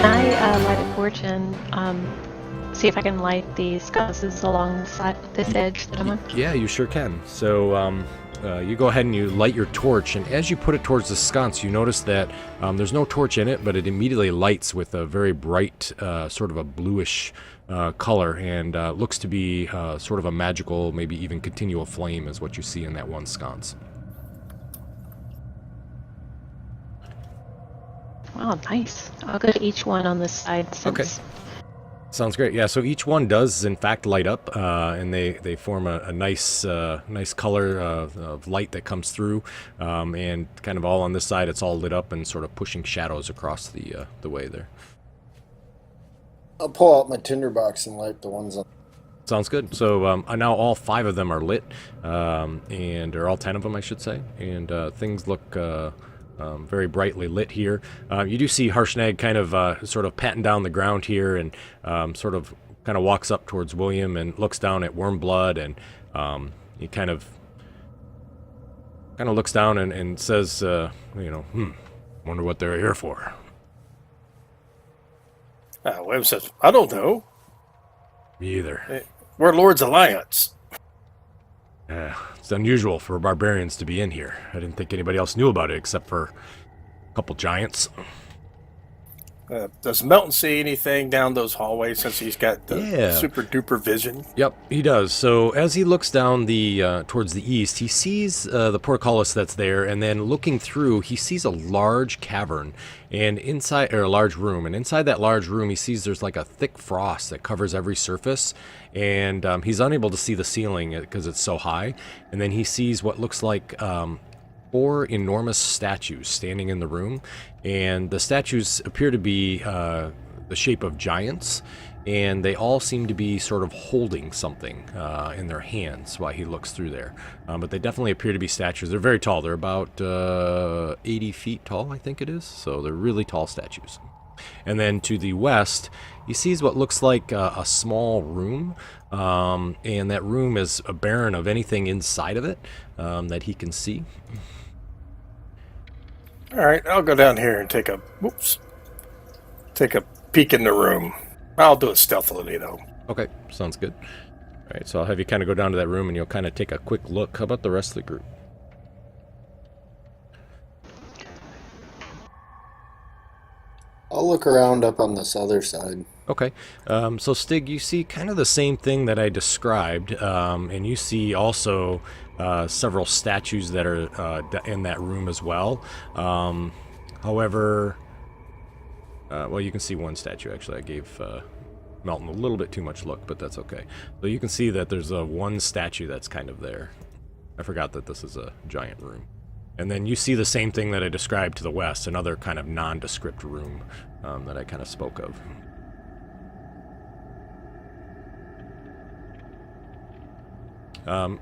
Can I light a torch and see if I can light the sconces along the side, this edge that I'm on? Yeah, you sure can. So you go ahead and you light your torch, and as you put it towards the sconce, you notice that there's no torch in it, but it immediately lights with a very bright, sort of a bluish color, and looks to be sort of a magical, maybe even continual flame is what you see in that one sconce. Wow, nice. I'll go to each one on this side since... Okay. Sounds great. Yeah, so each one does, in fact, light up, and they form a nice nice color of light that comes through, and kind of all on this side, it's all lit up and sort of pushing shadows across the way there. I'll pull out my tinderbox and light the ones on. Sounds good. So now all 5 of them are lit, or all 10 of them, I should say, and things look... very brightly lit here. You do see Harshnag kind of sort of patting down the ground here, and sort of kind of walks up towards William and looks down at Wormblood, and he kind of looks down and says, wonder what they're here for. William says, I don't know. Me either. We're Lord's Alliance. It's unusual for barbarians to be in here. I didn't think anybody else knew about it except for a couple giants. Does Melton see anything down those hallways since he's got the super duper vision? Yep, he does. So as he looks down the towards the east, he sees the portcullis that's there, and then looking through, he sees a large cavern, and inside, or a large room, and inside that large room, he sees there's like a thick frost that covers every surface, and he's unable to see the ceiling because it's so high. And then he sees what looks like 4 enormous statues standing in the room, and the statues appear to be the shape of giants, and they all seem to be sort of holding something in their hands while he looks through there. But they definitely appear to be statues. They're very tall. They're about 80 feet tall, I think it is. So they're really tall statues. And then to the west, he sees what looks like a small room, and that room is barren of anything inside of it that he can see. All right, I'll go down here and take a peek in the room. I'll do it stealthily, though. Okay, sounds good. All right, so I'll have you kind of go down to that room, and you'll kind of take a quick look. How about the rest of the group? I'll look around up on this other side. Okay, so Stig, you see kind of the same thing that I described, and you see also several statues that are in that room as well. However, well, you can see one statue, actually. I gave Melton a little bit too much look, but that's okay. So you can see that there's one statue that's kind of there. I forgot that this is a giant room. And then you see the same thing that I described to the west, another kind of nondescript room that I kind of spoke of.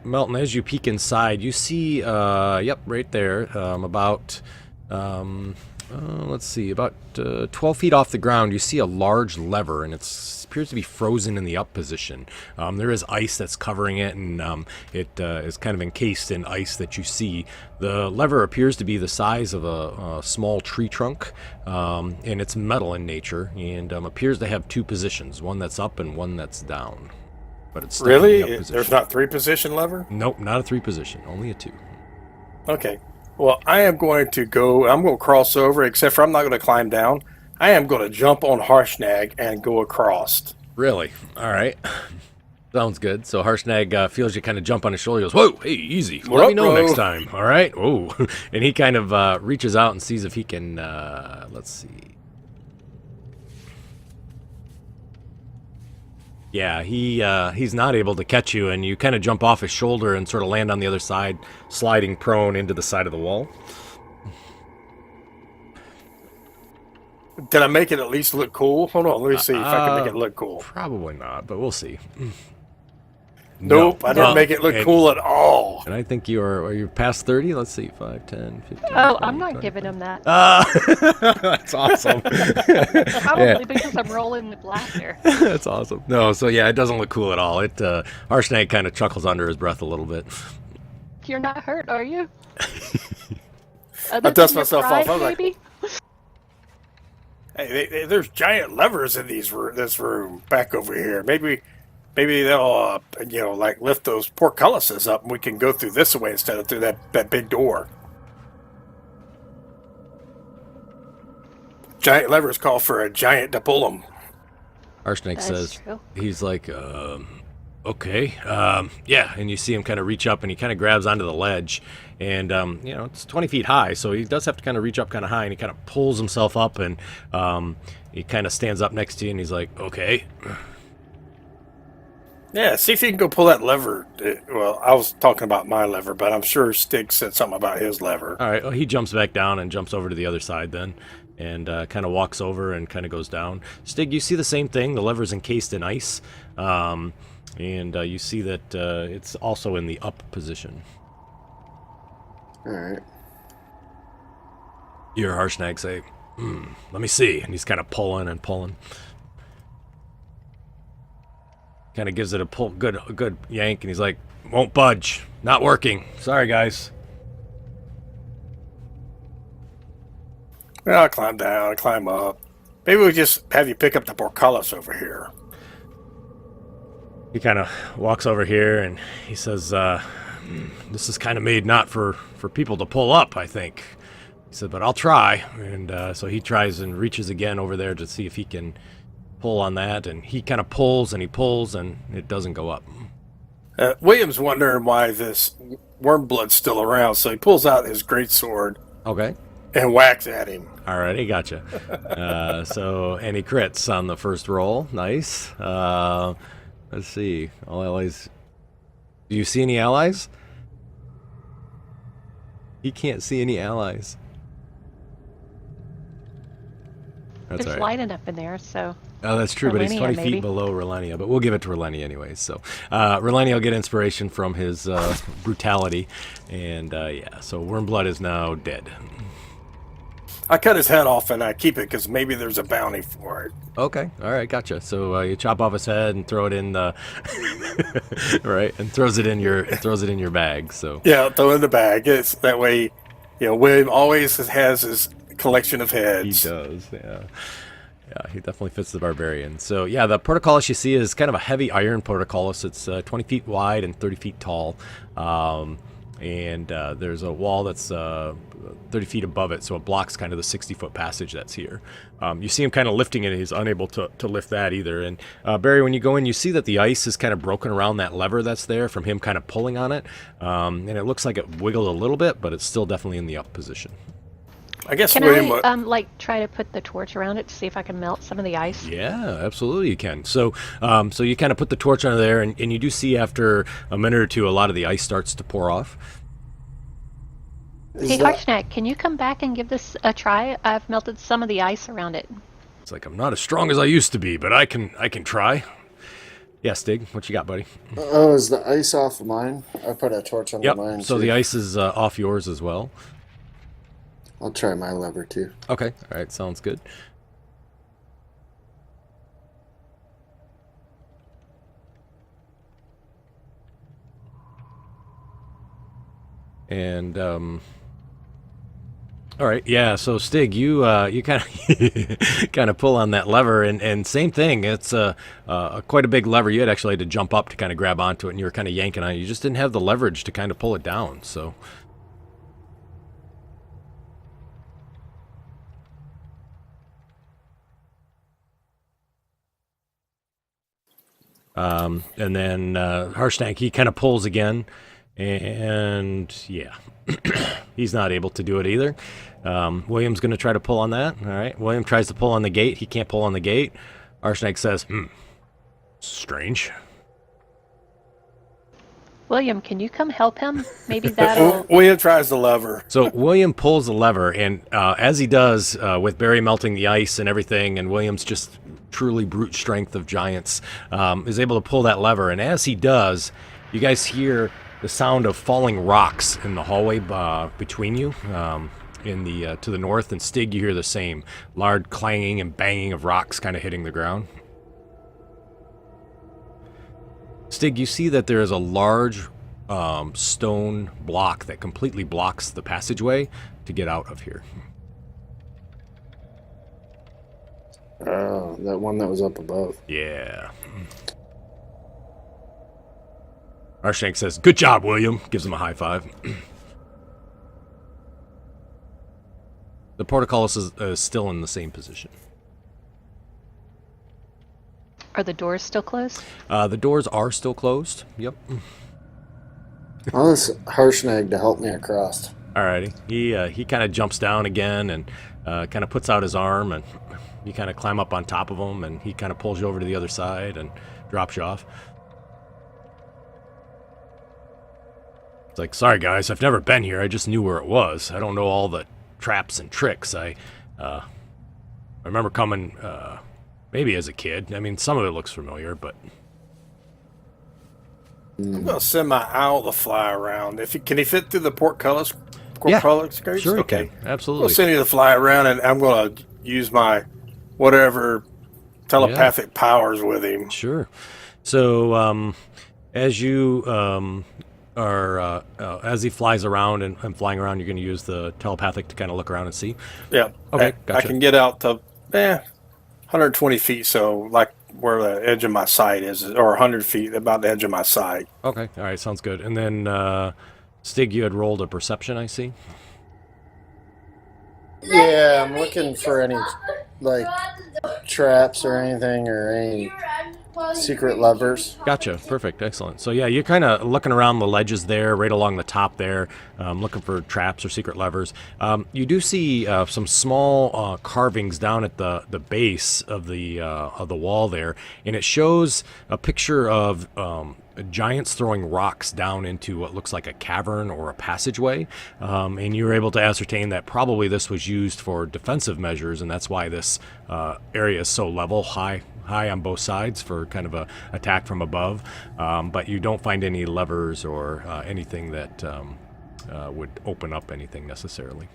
Melton, as you peek inside, you see, yep, right there, about, let's see, about 12 feet off the ground, you see a large lever, and it appears to be frozen in the up position. There is ice that's covering it, and it is kind of encased in ice that you see. The lever appears to be the size of a small tree trunk, and it's metal in nature, and appears to have 2 positions, one that's up and one that's down. But it's really? There's not 3-position lever? Nope, not a 3 position, only a 2. Okay. Well, I'm going to cross over, except for I'm not going to climb down. I am going to jump on Harshnag and go across. Really? All right. Sounds good. So Harshnag feels you kind of jump on his shoulder. He goes, whoa, hey, easy. Let me know next time. All right? Oh. And he kind of reaches out and sees if he can, let's see. Yeah, he's not able to catch you, and you kind of jump off his shoulder and sort of land on the other side, sliding prone into the side of the wall. Did I make it at least look cool? Hold on, let me see if I can make it look cool. Probably not, but we'll see. Nope, I didn't make it look cool at all. And I think are you past 30? Let's see, 5, 10, 15. Oh, 20, I'm not 20. giving him that. That's awesome. Probably because I'm rolling with laughter. That's awesome. No, so yeah, it doesn't look cool at all. Harshnag kind of chuckles under his breath a little bit. You're not hurt, are you? I dust myself off. I was like, Hey, there's giant levers in this room back over here. Maybe they'll like lift those portcullises up, and we can go through this way instead of through that big door. Giant levers call for a giant to pull them. Harshnag That's says, true. he's like, okay, yeah. And you see him kind of reach up and he kind of grabs onto the ledge. And, it's 20 feet high, so he does have to kind of reach up kind of high, and he kind of pulls himself up, and he kind of stands up next to you, and he's like, okay. Yeah, see if you can go pull that lever. Well, I was talking about my lever, but I'm sure Stig said something about his lever. All right, well, he jumps back down and jumps over to the other side then, and kind of walks over and kind of goes down. Stig, you see the same thing. The lever's encased in ice, and you see that it's also in the up position. All right. You hear Harshnag say, let me see. And he's kind of pulling and pulling. Kind of gives it a pull, good yank, and he's like, won't budge. Not working. Sorry, guys. Well, I'll climb down, I'll climb up. Maybe we'll just have you pick up the portcullis over here. He kind of walks over here, and he says, this is kind of made not for people to pull up, I think. He said, but I'll try. And so he tries and reaches again over there to see if he can pull on that. And he kind of pulls, and it doesn't go up. William's wondering why this Wormblood's still around, so he pulls out his greatsword Okay. and whacks at him. All right, he gotcha. And he crits on the first roll. Nice. Let's see. All allies. Do you see any allies? He can't see any allies. That's It's all right. light enough in there, so Oh, that's true, but he's Relenia, 20 maybe. feet below Relenia. But we'll give it to Relenia anyways. So Relenia will get inspiration from his brutality. And yeah, so Wormblood is now dead. I cut his head off and I keep it because maybe there's a bounty for it. Okay, all right, gotcha. So you chop off his head and throw it in the right, and throws it in your bag. So Yeah, throw it in the bag. It's that way, William always has his collection of he heads. does, yeah. Yeah, he definitely fits the barbarian. So yeah, the portcullis you see is kind of a heavy iron portcullis. It's 20 feet wide and 30 feet tall. And there's a wall that's 30 feet above it, so it blocks kind of the 60-foot passage that's here. You see him kind of lifting it, and he's unable to lift that either. And Barry, when you go in, you see that the ice is kind of broken around that lever that's there from him kind of pulling on it. And it looks like it wiggled a little bit, but it's still definitely in the up position. I guess can William. I try to put the torch around it to see if I can melt some of the ice? Yeah, absolutely you can. So so you kind of put the torch under there, and you do see after a minute or two, a lot of the ice starts to pour off. Hey, Harshnag, can you come back and give this a try? I've melted some of the ice around it. It's like, I'm not as strong as I used to be, but I can try. Yeah, Stig, what you got, buddy? Oh, is the ice off of mine? I put a torch under Yep, mine. so too. the ice is off yours as well. I'll try my lever too. Okay, all right, sounds good. And all right, yeah. So Stig, you kind of kind of pull on that lever, and same thing. It's quite a big lever. You had actually had to jump up to kind of grab onto it, and you were kind of yanking on it. You just didn't have the leverage to kind of pull it down. So. And then Harshnag, he kind of pulls again, and yeah, he's not able to do it either. William's going to try to pull on that. All right, William tries to pull on the gate. He can't pull on the gate. Harshnag says, strange. William, can you come help him? Maybe that'll... William tries the lever. So William pulls the lever, and as he does, with Barry melting the ice and everything, and William's just truly brute strength of giants, is able to pull that lever. And as he does, you guys hear the sound of falling rocks in the hallway between you, in the to the north. And Stig, you hear the same loud clanging and banging of rocks kind of hitting the ground. Stig, you see that there is a large stone block that completely blocks the passageway to get out of here. Oh, that one that was up above. Yeah. Harshank says, "Good job, William." Gives him a high five. The portcullis is still in the same position. Are the doors still closed? The doors are still closed. Yep. I'll ask Harshnag to help me across. Alrighty. He kind of jumps down again and kind of puts out his arm, and you kind of climb up on top of him, and he kind of pulls you over to the other side and drops you off. It's like, sorry guys, I've never been here. I just knew where it was. I don't know all the traps and tricks. I remember coming maybe as a kid. I mean, some of it looks familiar, but I'm gonna send my owl to fly around. Can he fit through the portcullis? Yeah, Portcullis? sure he Okay. can. Absolutely. I'll send you to fly around, and I'm gonna use my whatever telepathic powers with him. Sure. So as you as he flies around and flying around, you're going to use the telepathic to kind of look around and see. Yeah. Okay, I gotcha. can get out to 120 feet, so like where the edge of my sight is, or 100 feet, about the edge of my sight. Okay. All right. Sounds good. And then Stig, you had rolled a perception, I see. Yeah, I'm looking for any like traps or anything or any secret levers. Gotcha. Perfect. Excellent. So yeah, you're kind of looking around the ledges there, right along the top there, looking for traps or secret levers. You do see some small carvings down at the base of the wall there, and it shows a picture of giants throwing rocks down into what looks like a cavern or a passageway, and you were able to ascertain that probably this was used for defensive measures, and that's why this area is so level, high on both sides for kind of a attack from above. But you don't find any levers or anything that would open up anything necessarily.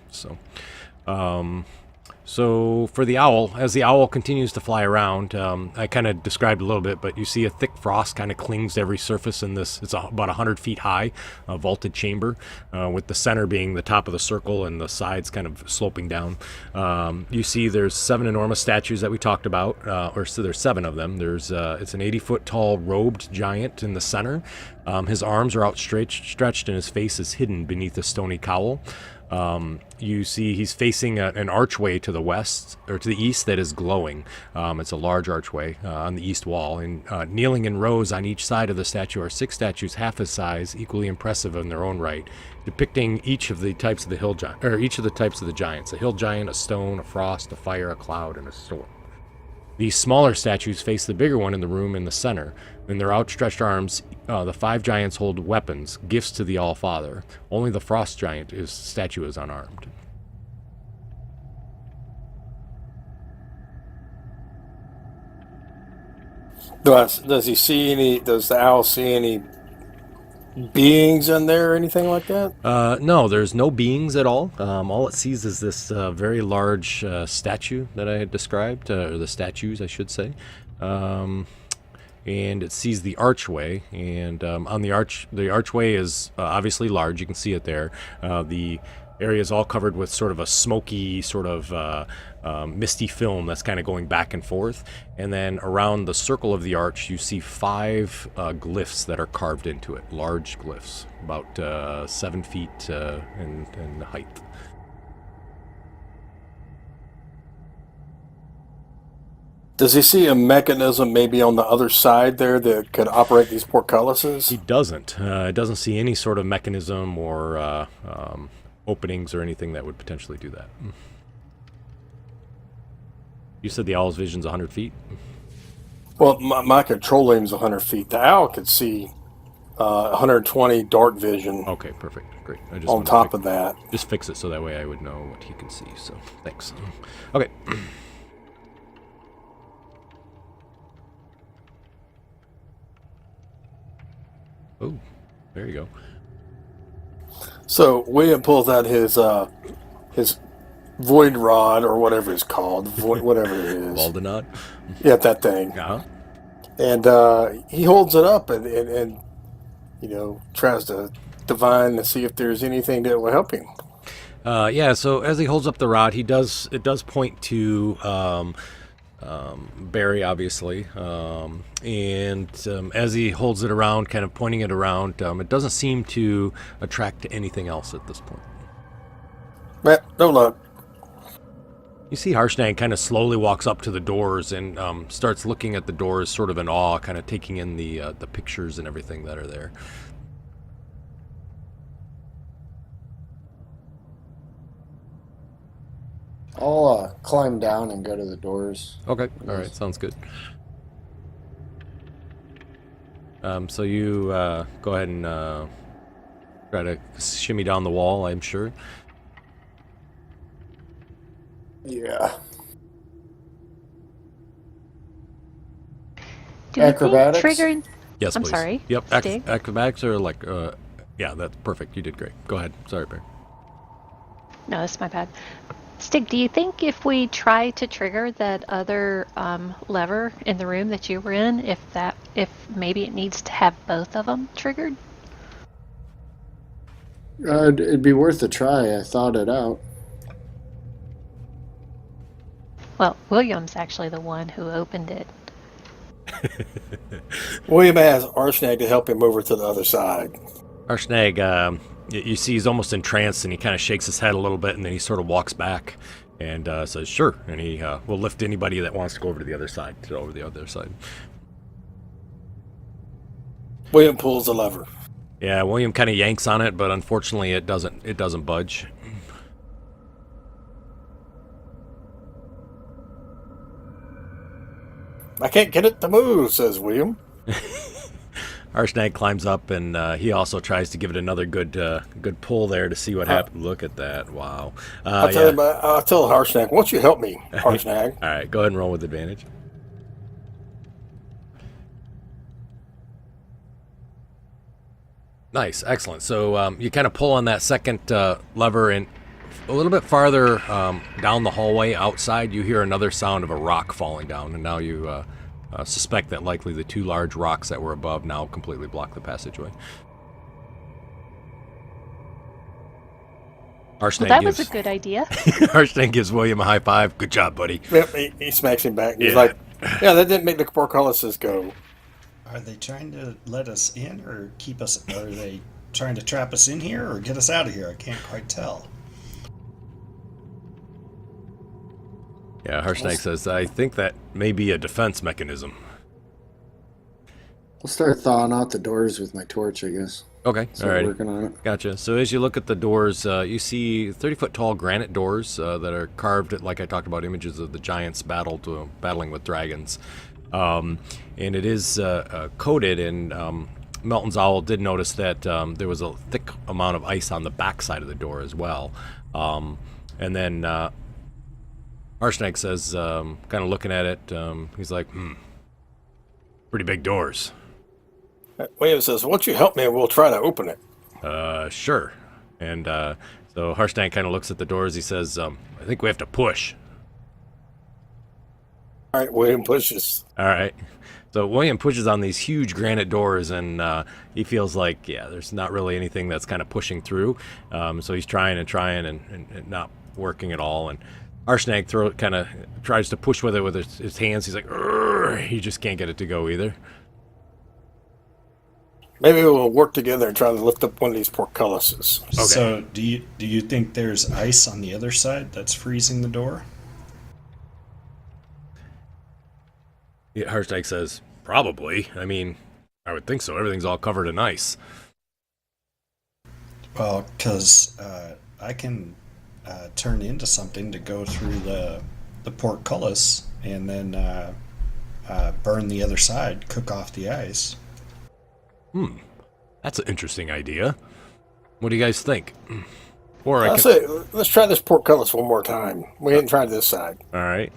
So for the owl, as the owl continues to fly around, I kind of described a little bit, but you see a thick frost kind of clings to every surface in this. It's about 100 feet high, a vaulted chamber, with the center being the top of the circle and the sides kind of sloping down. You see there's 7 enormous statues that we talked about, so there's 7 of them. It's an 80-foot tall robed giant in the center. His arms are outstretched and his face is hidden beneath a stony cowl. You see he's facing an archway to the west, or to the east, that is glowing. It's a large archway on the east wall, and kneeling in rows on each side of the statue are 6 statues half his size, equally impressive in their own right, depicting each of the types of the giants: a hill giant, a stone, a frost, a fire, a cloud, and a storm. These smaller statues face the bigger one in the room in the center. In their outstretched arms, the 5 giants hold weapons, gifts to the All-Father. Only the frost giant statue is unarmed. Does the owl see any beings in there or anything like that? No, there's no beings at all. All it sees is this very large statue that I had described, or the statues, I should say. And it sees the archway, and on the archway is obviously large. You can see it there. The area is all covered with sort of a smoky, sort of misty film that's kind of going back and forth. And then around the circle of the arch, you see 5 glyphs that are carved into it, large glyphs, about 7 feet in height. Does he see a mechanism maybe on the other side there that could operate these portcullises? He doesn't. Doesn't see any sort of mechanism or openings or anything that would potentially do that. You said the owl's vision's 100 feet? Well, my control aim's 100 feet. The owl could see 120 dark vision. Okay, perfect. Great. I just on top of that. Just fix it so that way I would know what he can see. So, thanks. Okay. Oh, there you go. So William pulls out his void rod or whatever it's called, whatever it is. Valdenod? Yeah, that thing. Uh-huh. And he holds it up and tries to divine to see if there's anything that will help him. Yeah, so as he holds up the rod, it does point to Barry, obviously. And as he holds it around, kind of pointing it around, it doesn't seem to attract anything else at this point. No luck. You see Harshnag kind of slowly walks up to the doors and starts looking at the doors sort of in awe, kind of taking in the pictures and everything that are there. I'll climb down and go to the doors. Okay, all right, sounds good. So you go ahead and try to shimmy down the wall, I'm sure. Yeah. Do you think Acrobatics? triggering? Yes, I'm please. sorry. Yep, Stig? acrobatics are like, yeah, that's perfect. You did great. Go ahead. Sorry, Bear. No, that's my bad. Stig, do you think if we try to trigger that other lever in the room that you were in, if maybe it needs to have both of them triggered? It'd be worth a try. I thought it out. Well, William's actually the one who opened it. William has Harshnag to help him over to the other side. Harshnag, you see he's almost entranced, and he kind of shakes his head a little bit, and then he sort of walks back and says, sure. And he will lift anybody that wants to go over to the other side, William pulls the lever. Yeah, William kind of yanks on it, but unfortunately it doesn't budge. I can't get it to move, says William. Harshnag climbs up, and he also tries to give it another good pull there to see what happens. Look at that! Wow. I'll tell Harshnag, won't you help me, Harshnag? All right, go ahead and roll with advantage. Nice, excellent. So you kind of pull on that second lever, and a little bit farther down the hallway outside, you hear another sound of a rock falling down, and now you suspect that likely the two large rocks that were above now completely block the passageway. Well, that was a good idea. Harshnag gives William a high five. Good job, buddy. Yep, he smacks him back. He's like, yeah, that didn't make the portcullises go. Are they trying to let us in or keep us? Are they trying to trap us in here or get us out of here? I can't quite tell. Yeah, Harshnag says, I think that may be a defense mechanism. I'll start thawing out the doors with my torch, I guess. Okay, all Start right. working on it. Gotcha. So as you look at the doors, you see 30-foot tall granite doors that are carved, like I talked about, images of the giants battling with dragons. And it is coated, and Melton's Owl did notice that there was a thick amount of ice on the back side of the door as well. And then Harshnag says, kind of looking at it, he's like, pretty big doors. William says, won't you help me and we'll try to open it? Sure. And so Harshnag kind of looks at the doors. He says, I think we have to push. All right, William pushes. All right. So William pushes on these huge granite doors, and he feels like, there's not really anything that's kind of pushing through. So he's trying and not working at all. And Harshnag kind of tries to push with it with his hands. He's like, "Urgh." He just can't get it to go either. Maybe we'll work together and try to lift up one of these portcullises. Okay. So do you think there's ice on the other side that's freezing the door? Yeah, Harshnag says, probably. I mean, I would think so. Everything's all covered in ice. Well, because I can turn into something to go through the portcullis and then burn the other side, cook off the ice. That's an interesting idea. What do you guys think? Or I'll say, let's try this portcullis one more time. We hadn't tried this side. All right.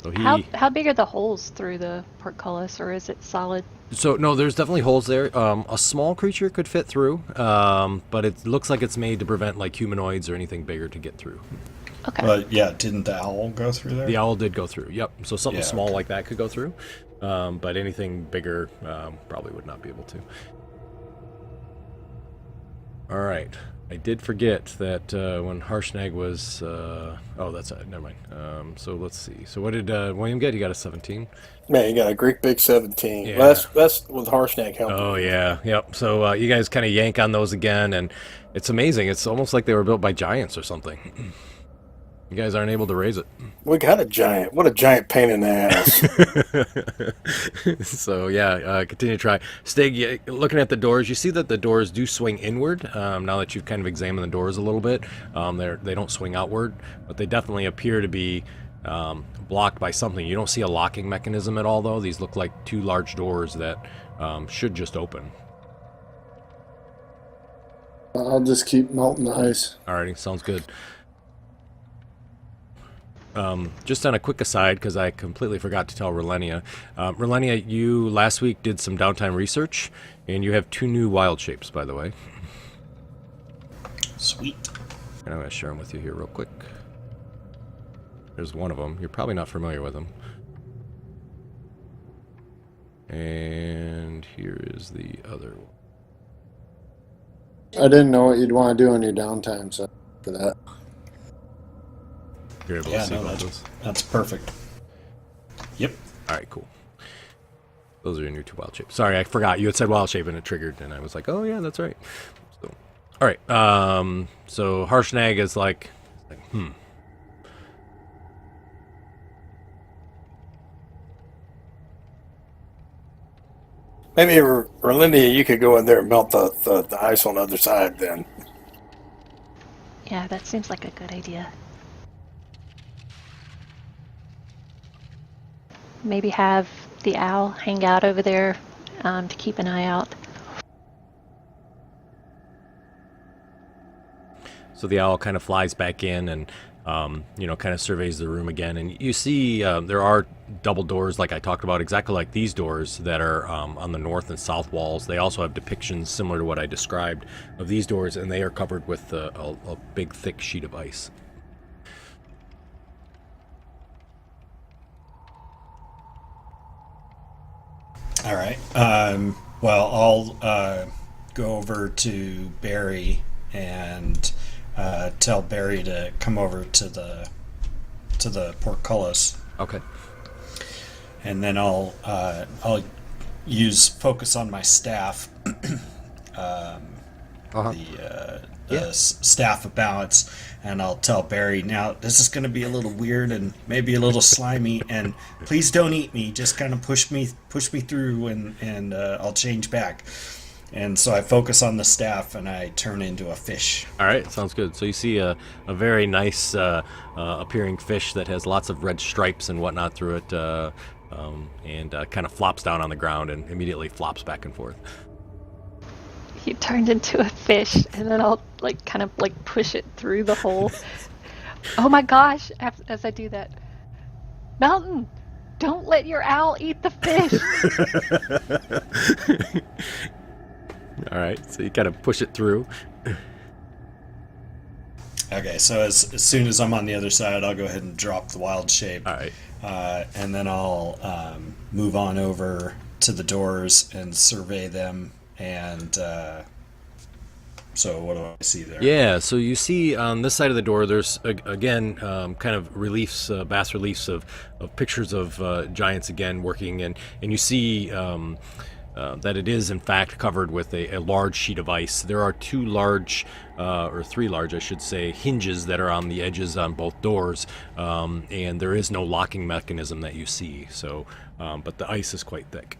So How big are the holes through the portcullis, or is it solid? So no, there's definitely holes there. A small creature could fit through, but it looks like it's made to prevent like humanoids or anything bigger to get through. Okay. But yeah, didn't the owl go through there? The owl did go through. Yep. So something Yeah, small okay. like that could go through, but anything bigger probably would not be able to. All right. I did forget that when Harshnag was. Oh, that's never mind. So let's see. So what did William get? He got a 17. Man, you got a great big 17. Yeah. Well, that's with Harshnag helping. Oh yeah, yep. So you guys kind of yank on those again, and it's amazing. It's almost like they were built by giants or something. You guys aren't able to raise it. We got a giant. What a giant pain in the ass. So yeah, continue to try. Stig, looking at the doors, you see that the doors do swing inward. Now that you've kind of examined the doors a little bit, they don't swing outward, but they definitely appear to be blocked by something. You don't see a locking mechanism at all, though. These look like two large doors that should just open. I'll just keep melting the ice. Alrighty, sounds good. Just on a quick aside, because I completely forgot to tell Relenia. Relenia, you last week did some downtime research, and you have 2 new wild shapes, by the way. Sweet. And I'm going to share them with you here real quick. There's one of them. You're probably not familiar with them. And here is the other one. I didn't know what you'd want to do on your downtime, so for that. You're able Yeah, to see no, both those? that's perfect. Yep. All right, cool. Those are your new 2 wild shapes. Sorry, I forgot. You had said wild shape and it triggered, and I was like, oh yeah, that's right. So, all right. So Harshnag is like Maybe, Erlindia, you could go in there and melt the ice on the other side then. Yeah, that seems like a good idea. Maybe have the owl hang out over there to keep an eye out. So the owl kind of flies back in and, kind of surveys the room again. And you see there are double doors, like I talked about, exactly like these doors that are on the north and south walls. They also have depictions similar to what I described of these doors, and they are covered with a big, thick sheet of ice. All right. Well, I'll go over to Barry and tell Barry to come over to the portcullis, Okay. and then I'll use focus on my staff, the staff of balance, and I'll tell Barry, now this is going to be a little weird and maybe a little slimy, and please don't eat me, just kind of push me through, and I'll change back. And so I focus on the staff and I turn into a fish. All right, sounds good. So you see a very nice appearing fish that has lots of red stripes and whatnot through it, and kind of flops down on the ground and immediately flops back and forth. You turned into a fish, and then I'll kind of push it through the hole. Oh my gosh! As I do that, Mountain, don't let your owl eat the fish. All right, so you kind of push it through. Okay, so as soon as I'm on the other side, I'll go ahead and drop the wild shape. All right. And then I'll move on over to the doors and survey them. And so what do I see there? Yeah, so you see on this side of the door, there's, again, kind of reliefs, bas reliefs of pictures of giants again working. And you see that it is, in fact, covered with a large sheet of ice. There are 2 large, or 3 large, I should say, hinges that are on the edges on both doors. And there is no locking mechanism that you see. So, but the ice is quite thick.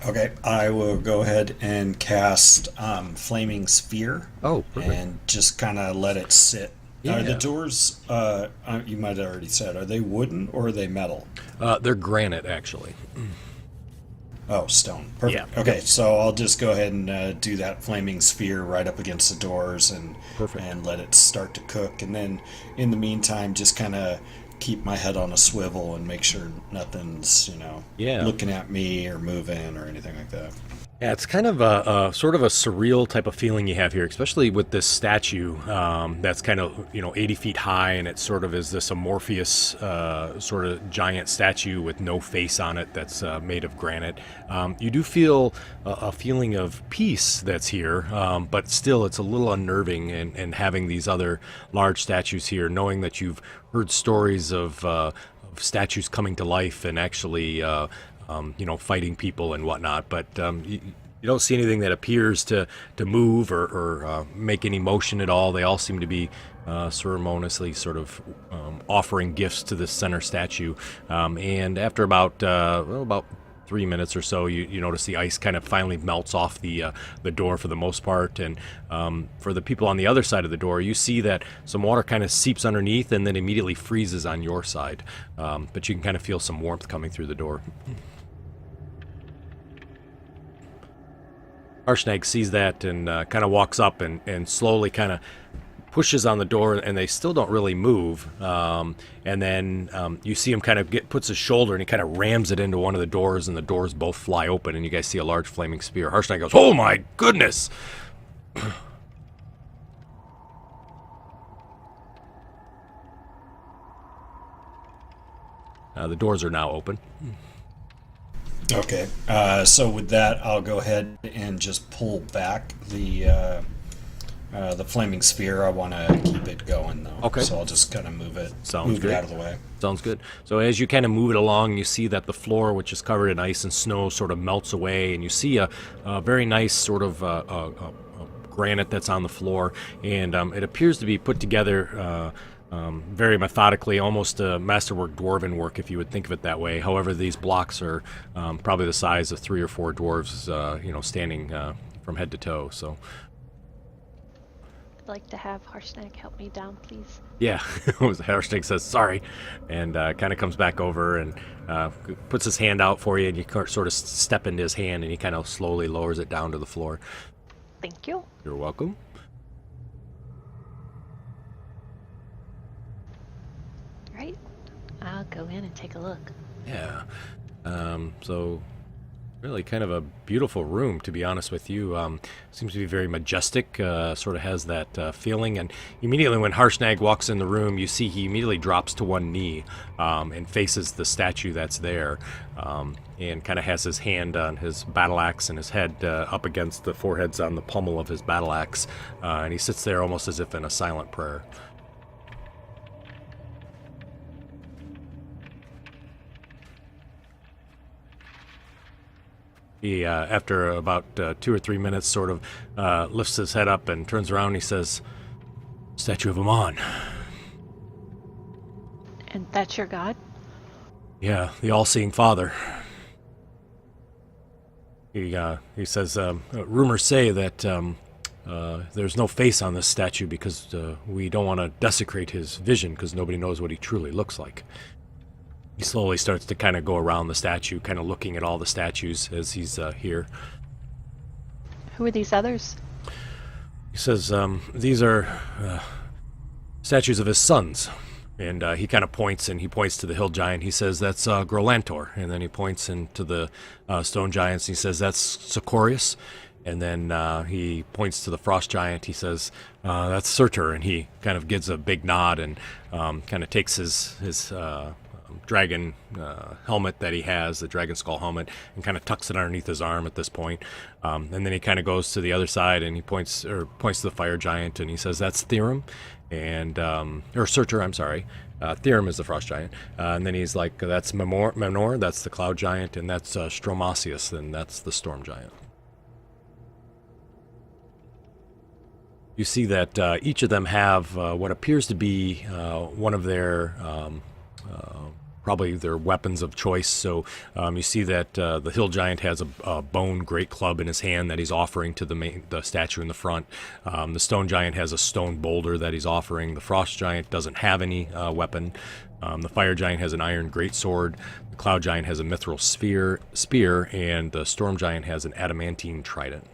Okay, I will go ahead and cast Flaming Sphere. Oh, perfect. And just kind of let it sit. Yeah. Are the doors, you might have already said, are they wooden or are they metal? They're granite, actually. Oh, stone. Perfect. Yeah. Okay, so I'll just go ahead and do that Flaming Sphere right up against the doors and Perfect. and let it start to cook. And then in the meantime, just kind of keep my head on a swivel and make sure nothing's, Yeah. looking at me or moving or anything like that. Yeah, it's kind of a sort of a surreal type of feeling you have here, especially with this statue that's kind of 80 feet high, and it sort of is this amorphous sort of giant statue with no face on it that's made of granite. You do feel a feeling of peace that's here, but still it's a little unnerving, and having these other large statues here, knowing that you've heard stories of statues coming to life and actually fighting people and whatnot, but you don't see anything that appears to move or make any motion at all. They all seem to be ceremoniously sort of offering gifts to this center statue. And after about 3 minutes or so, you notice the ice kind of finally melts off the door for the most part. And for the people on the other side of the door, you see that some water kind of seeps underneath and then immediately freezes on your side. But you can kind of feel some warmth coming through the door. Harshnag sees that and kind of walks up and slowly kind of pushes on the door, and they still don't really move. And then you see him kind of puts his shoulder and he kind of rams it into one of the doors, and the doors both fly open, and you guys see a large flaming spear. Harshnag goes, "Oh my goodness!" The doors are now open. Okay. So with that, I'll go ahead and just pull back the flaming sphere. I want to keep it going though. Okay. So I'll just kind of move it Great. out of the way. Sounds good. So as you kind of move it along, you see that the floor, which is covered in ice and snow, sort of melts away, and you see a very nice sort of granite that's on the floor, and it appears to be put together very methodically, almost masterwork dwarven work, if you would think of it that way. However, these blocks are probably the size of 3 or 4 dwarves, standing from head to toe. So, I'd like to have Harshnag help me down, please. yeah, Harshnag says sorry, and kind of comes back over and puts his hand out for you, and you sort of step into his hand, and he kind of slowly lowers it down to the floor. Thank you. You're welcome. Right. I'll go in and take a look. Yeah. So really kind of a beautiful room, to be honest with you. Seems to be very majestic, sort of has that feeling. And immediately when Harshnag walks in the room, you see he immediately drops to one knee and faces the statue that's there, and kind of has his hand on his battle axe and his head up against the foreheads on the pommel of his battle axe. And he sits there almost as if in a silent prayer. He, after about 2 or 3 minutes, sort of lifts his head up and turns around and he says, "Statue of Amon." And that's your god? Yeah, the all-seeing Father. He says, rumors say that there's no face on this statue because we don't want to desecrate his vision because nobody knows what he truly looks like. He slowly starts to kind of go around the statue, kind of looking at all the statues as he's here. Who are these others? He says, these are statues of his sons. And he kind of points to the hill giant. He says, that's Grolantor. And then he points into the stone giants. And he says, that's Sicorius. And then he points to the frost giant. He says, that's Surtur. And he kind of gives a big nod and kind of takes his dragon helmet that he has, the dragon skull helmet, and kind of tucks it underneath his arm at this point. And then he kind of goes to the other side and he points to the fire giant and he says, that's Therum, and or Surtur, I'm sorry. Therum is the frost giant. And then he's like, that's Menor, that's the cloud giant, and that's Stromasius, and that's the storm giant. You see that each of them have what appears to be one of their probably their weapons of choice. So you see that the hill giant has a bone great club in his hand that he's offering to the statue in the front. The stone giant has a stone boulder that he's offering. The frost giant doesn't have any weapon. The fire giant has an iron greatsword. The cloud giant has a mithril spear, and the storm giant has an adamantine trident.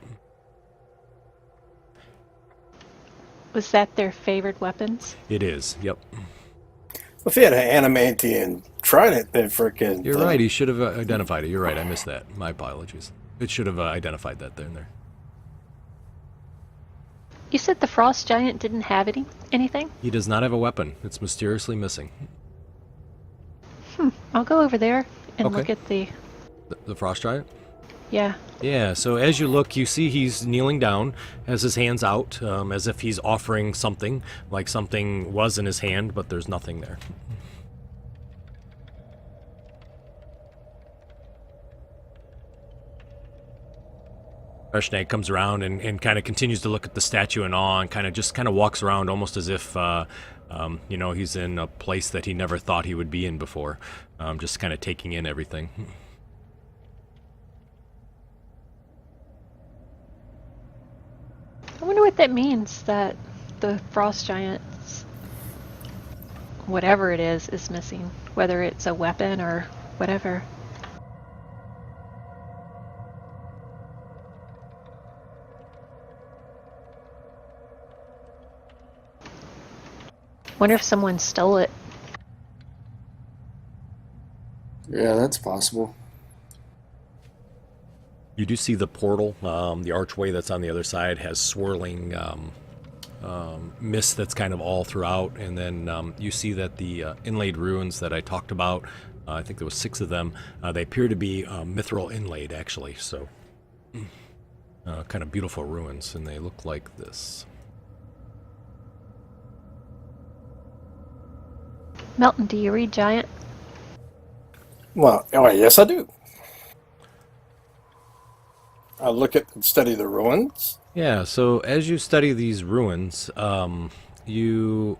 Was that their favorite weapons? It is, yep. If he had an adamantium trident, then frickin'... You're right, he should have identified it. You're right, I missed that. My apologies. It should have identified that there. You said the frost giant didn't have anything? He does not have a weapon. It's mysteriously missing. I'll go over there and Okay. look at the... The frost giant? Yeah. Yeah, so as you look, you see he's kneeling down, has his hands out, as if he's offering something, like something was in his hand, but there's nothing there. Arshnag comes around and kind of continues to look at the statue in awe and kind of walks around almost as if, he's in a place that he never thought he would be in before, just kind of taking in everything. I wonder what that means, that the frost giant's whatever it is missing. Whether it's a weapon or whatever. Wonder if someone stole it. Yeah, that's possible. You do see the portal, the archway that's on the other side has swirling mist that's kind of all throughout, and then you see that the inlaid runes that I talked about, I think there was 6 of them, they appear to be mithril inlaid actually, so kind of beautiful ruins, and they look like this. Melton, do you read giant? Well, yes, I do. I look at and study the ruins. Yeah, so as you study these ruins, you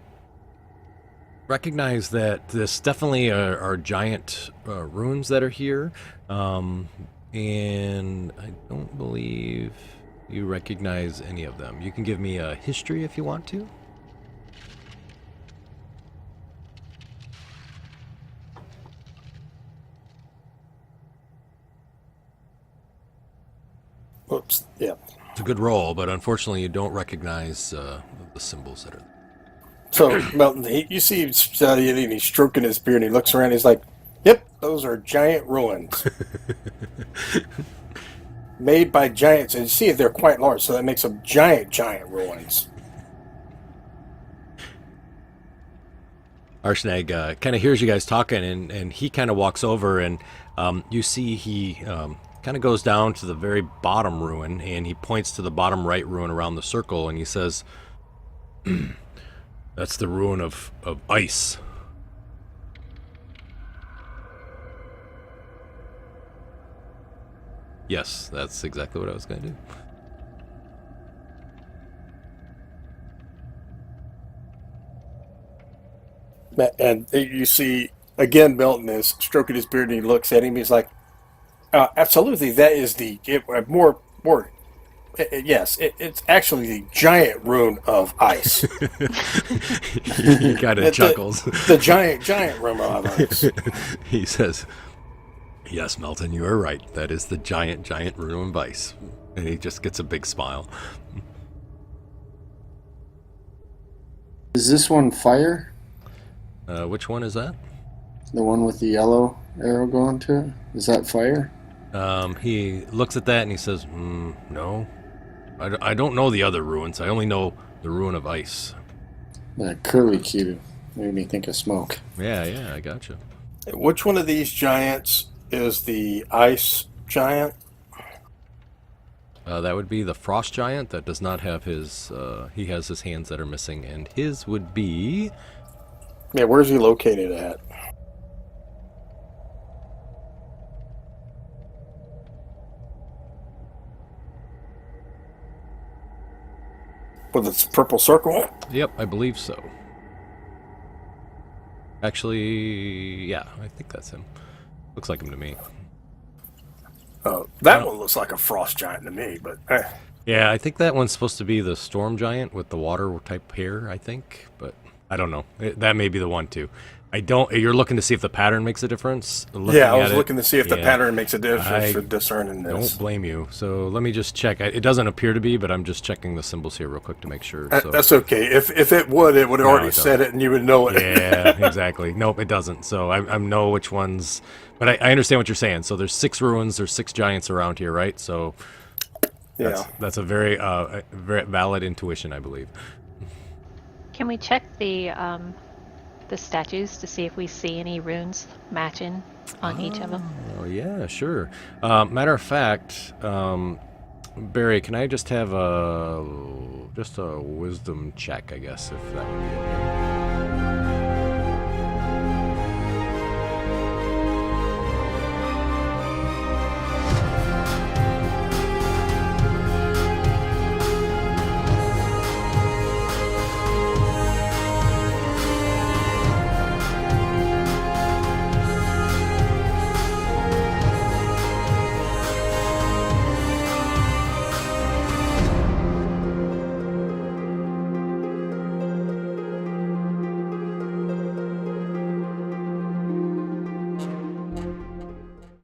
recognize that this definitely are giant ruins that are here, and I don't believe you recognize any of them. You can give me a history if you want to. Oops, yeah. It's a good roll, but unfortunately you don't recognize the symbols that are there. So, Melton, you see him studying and he's stroking his beard and he looks around, he's like, yep, those are giant ruins. Made by giants, and you see they're quite large, so that makes them giant ruins. Arshnag kind of hears you guys talking, and he kind of walks over, and you see he kind of goes down to the very bottom ruin, and he points to the bottom right ruin around the circle, and he says, that's the ruin of ice. Yes, that's exactly what I was going to do. And you see, again, Milton is stroking his beard and he looks at him. He's like, absolutely, that is it's actually the giant ruin of ice. He kind of chuckles. The giant ruin of ice. He says, yes, Melton, you are right. That is the giant ruin of ice. And he just gets a big smile. Is this one fire? Which one is that? The one with the yellow arrow going to it? Is that fire? He looks at that and he says, no. I don't know the other ruins. I only know the ruin of ice. That curly cue made me think of smoke. Yeah, I gotcha. Which one of these giants is the ice giant? That would be the frost giant that does not have his, he has his hands that are missing, and his would be... Yeah, where's he located at? With its purple circle? Yep, I believe so. Actually, yeah, I think that's him. Looks like him to me. Oh, that one looks like a frost giant to me, but... Yeah, I think that one's supposed to be the storm giant with the water type hair, I think, but I don't know. That may be the one too. I don't. You're looking to see if the pattern makes a difference. Yeah, I was at it, looking to see if the yeah, pattern makes a difference I for discerning this. Don't blame you. So let me just check. It doesn't appear to be, but I'm just checking the symbols here real quick to make sure. So. That's okay. If it would have No, already it said it, and you would know it. Yeah, exactly. Nope, it doesn't. So I know which ones, but I understand what you're saying. So there's 6 ruins, there's 6 giants around here, right? So that's a very valid intuition, I believe. Can we check the statues to see if we see any runes matching on each of them? Oh yeah, sure. Matter of fact, Barry, can I just have a wisdom check? I guess if that would be okay.